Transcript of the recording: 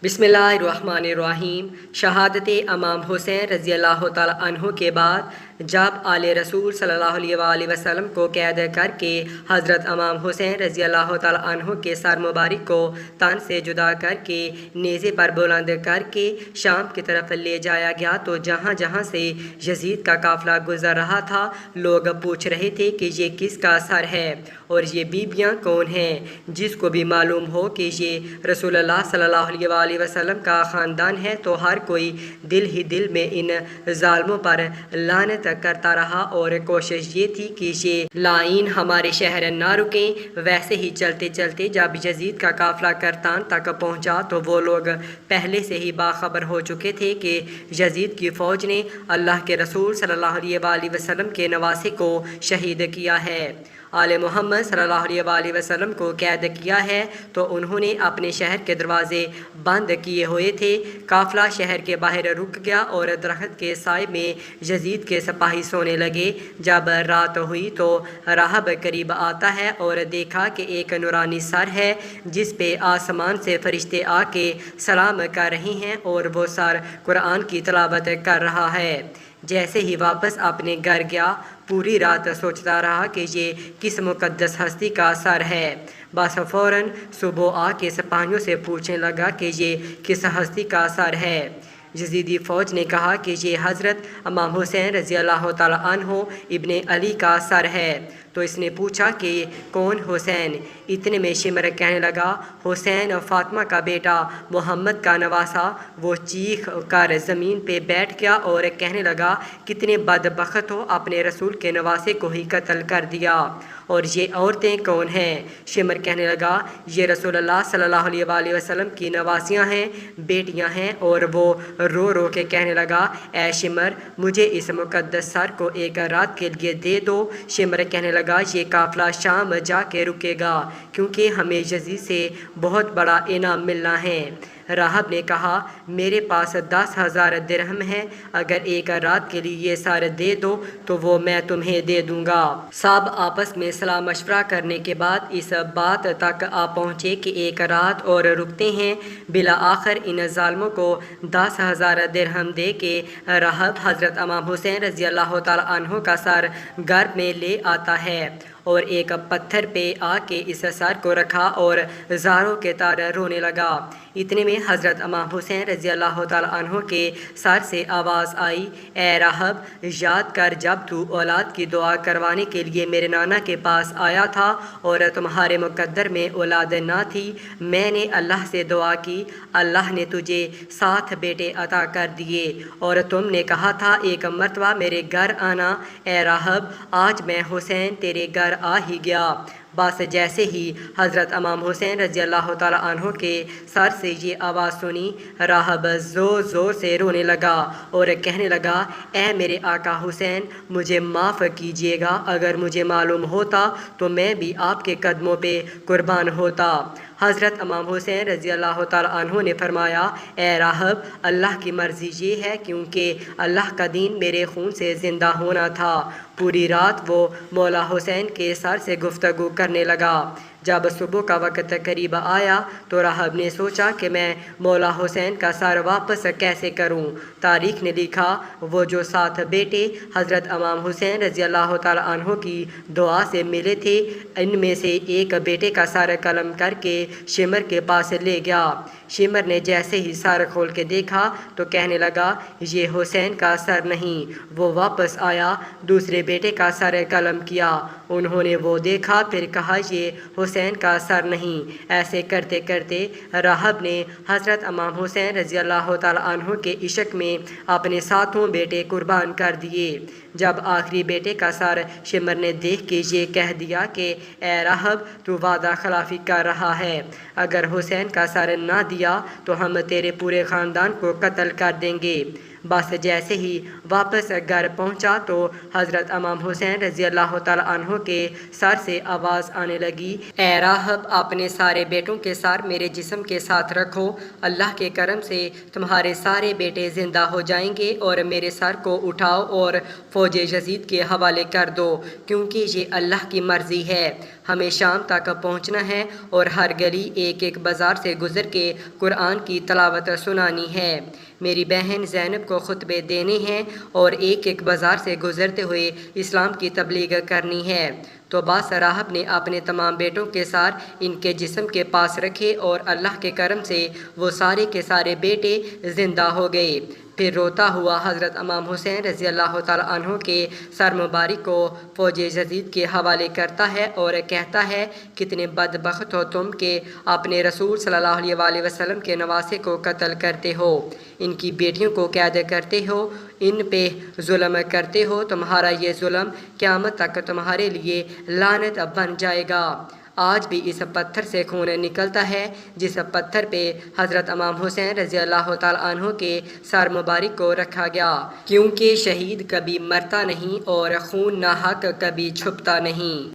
बिस्मिल्लाहिर्रहमानिर्रहीम। शहादत इमाम हुसैन रज़ी अल्लाह ताला अन्हु के बाद जब आले रसूल सल्लल्लाहु अलैहि वसल्लम को कैद करके हज़रत इमाम हुसैन रज़ी अल्लाह ताला अन्हु के सर मुबारक को तन से जुदा करके नेज़े पर बुलंद करके शाम की तरफ ले जाया गया, तो जहाँ जहाँ से यजीद का काफ़िला गुज़र रहा था लोग पूछ रहे थे कि ये किसका सर है और ये बीबियाँ कौन हैं। जिसको भी मालूम हो कि ये रसूलुल्लाह सल्लल्लाहु अलैहि वसल्लम का ख़ानदान है तो हर कोई दिल ही दिल में इन ज़ालिमों पर लानत करता रहा और कोशिश ये थी कि ये लाइन हमारे शहर ना रुकें। वैसे ही चलते चलते जब यजीद का काफ़िला करतान तक पहुँचा तो वो लोग पहले से ही बाखबर हो चुके थे कि यजीद की फ़ौज ने अल्लाह के रसूल सल्लल्लाहु अलैहि वसल्लम के नवासे को शहीद किया है, आले मोहम्मद सल्लल्लाहु अलैहि वसल्लम को कैद किया है। तो उन्होंने अपने शहर के दरवाज़े बंद किए हुए थे। काफ़िला शहर के बाहर रुक गया और दरख्त के साए में यजीद के सिपाही सोने लगे। जब रात हुई तो राहब करीब आता है और देखा कि एक नूरानी सर है जिस पे आसमान से फरिश्ते आके सलाम कर रहे हैं और वो सर कुरान की तिलावत कर रहा है। जैसे ही वापस अपने घर गया पूरी रात सोचता रहा कि ये किस मुक़द्दस हस्ती का सर है। बस फ़ौरन सुबह आके सिपाहियों से पूछने लगा कि ये किस हस्ती का सर है। यजीदी फ़ौज ने कहा कि ये हज़रत इमाम हुसैन रज़ी अल्लाह ताला अन्हु इब्ने अली का सर है। तो इसने पूछा कि कौन हुसैन। इतने में शिमर कहने लगा, हुसैन फ़ातिमा का बेटा, मोहम्मद का नवासा। वो चीख कर ज़मीन पे बैठ गया और कहने लगा, कितने बदबख्त हो, अपने रसूल के नवासे को ही कत्ल कर दिया। और ये औरतें कौन हैं? शिमर कहने लगा, ये रसूलुल्लाह सल्लल्लाहु अलैहि वसल्लम की नवासियाँ हैं, बेटियाँ हैं। और वो रो रो के कहने लगा, ऐ शिमर, मुझे इस मुक़द्दस सर को एक रात के लिए दे दो। शिमर कहने लगा, ये काफ़िला शाम जाके रुकेगा क्योंकि हमें यजीद से बहुत बड़ा इनाम मिलना है। राहब ने कहा, मेरे पास 10,000 दिरहम है, अगर एक रात के लिए ये सारे दे दो तो वो मैं तुम्हें दे दूंगा। सब आपस में सलाह मशवरा करने के बाद इस बात तक आ पहुँचे कि एक रात और रुकते हैं। बिला आखिर इन ज़ालिमों को 10,000 दिरहम दे के राहब हज़रत इमाम हुसैन रज़ी अल्लाह ताला अन्हु का सर घर में ले आता है और एक पत्थर पे आके इस सर को रखा और ज़ारों के तार रोने लगा। इतने में हज़रत इमाम हुसैन रज़ी अल्लाह ताला अन्हु के सर से आवाज़ आई, ए राहब, याद कर जब तू औलाद की दुआ करवाने के लिए मेरे नाना के पास आया था और तुम्हारे मुकद्दर में औलाद ना थी। मैंने अल्लाह से दुआ की, अल्लाह ने तुझे 7 बेटे अता कर दिए और तुमने कहा था एक मरतबा मेरे घर आना। ए राहब, आज मैं हुसैन तेरे घर आ ही गया। बस जैसे ही हज़रत इमाम हुसैन रज़ी अल्लाह ताला अन्हु के सर से ये आवाज़ सुनी, राहब ज़ोर ज़ोर से रोने लगा और कहने लगा, ए मेरे आका हुसैन, मुझे माफ़ कीजिएगा, अगर मुझे मालूम होता तो मैं भी आपके कदमों पे कुर्बान होता। हज़रत इमाम हुसैन रज़ी अल्लाह ताला अन्हु ने फरमाया, ए राहब, अल्लाह की मर्ज़ी ये है क्योंकि अल्लाह का दीन मेरे खून से ज़िंदा होना था। पूरी रात वो मौला हुसैन के सर से गुफ्तगू करने लगा। जब सुबह का वक़्त करीब आया तो राहब ने सोचा कि मैं मौला हुसैन का सर वापस कैसे करूं। तारीख़ ने लिखा, वो जो 7 बेटे हज़रत इमाम हुसैन रज़ी अल्लाह ताला अन्हु की दुआ से मिले थे, इनमें से एक बेटे का सर कलम करके शिमर के पास ले गया। शिमर ने जैसे ही सर खोल के देखा तो कहने लगा, ये हुसैन का सर नहीं। वो वापस आया, दूसरे बेटे का सर कलम किया, उन्होंने वो देखा, फिर कहा, ये हुसैन का सर नहीं। ऐसे करते करते राहब ने हज़रत इमाम हुसैन रज़ी अल्लाह ताला अन्हु के इश्क में अपने 7 बेटे कुर्बान कर दिए। जब आखिरी बेटे का सर शिमर ने देख के ये कह दिया कि ए राहब, तू वादा खिलाफ़ी कर रहा है, अगर हुसैन का सर ना दिया तो हम तेरे पूरे ख़ानदान को कत्ल कर देंगे। بس جیسے ہی واپس گھر پہنچا تو حضرت امام حسین رضی اللہ تعالیٰ عنہ کے سر سے آواز آنے لگی، اے راہب اپنے سارے بیٹوں کے سر میرے جسم کے ساتھ رکھو، اللہ کے کرم سے تمہارے سارے بیٹے زندہ ہو جائیں گے، اور میرے سر کو اٹھاؤ اور فوج یزید کے حوالے کر دو، کیونکہ یہ اللہ کی مرضی ہے۔ ہمیں شام تک پہنچنا ہے اور ہر گلی ایک ایک بازار سے گزر کے قرآن کی تلاوت سنانی ہے۔ میری بہن زینب کو خطبے دینے ہیں اور ایک ایک بازار سے گزرتے ہوئے اسلام کی تبلیغ کرنی ہے۔ تو باس راہب نے اپنے تمام بیٹوں کے سار ان کے جسم کے پاس رکھے اور اللہ کے کرم سے وہ سارے کے سارے بیٹے زندہ ہو گئے۔ پھر روتا ہوا حضرت امام حسین رضی اللہ تعالیٰ عنہ کے سر مبارک کو فوج یزید کے حوالے کرتا ہے اور کہتا ہے، کتنے بدبخت ہو تم کہ اپنے رسول صلی اللہ علیہ وآلہ وسلم کے نواسے کو قتل کرتے ہو، ان کی بیٹیوں کو قید کرتے ہو، ان پہ ظلم کرتے ہو، تمہارا یہ ظلم قیامت تک تمہارے لیے لعنت بن جائے گا۔ آج بھی اس پتھر سے خون نکلتا ہے جس پتھر پہ حضرت امام حسین رضی اللہ تعالیٰ عنہ کے سر مبارک کو رکھا گیا، کیونکہ شہید کبھی مرتا نہیں اور خون ناحق کبھی چھپتا نہیں۔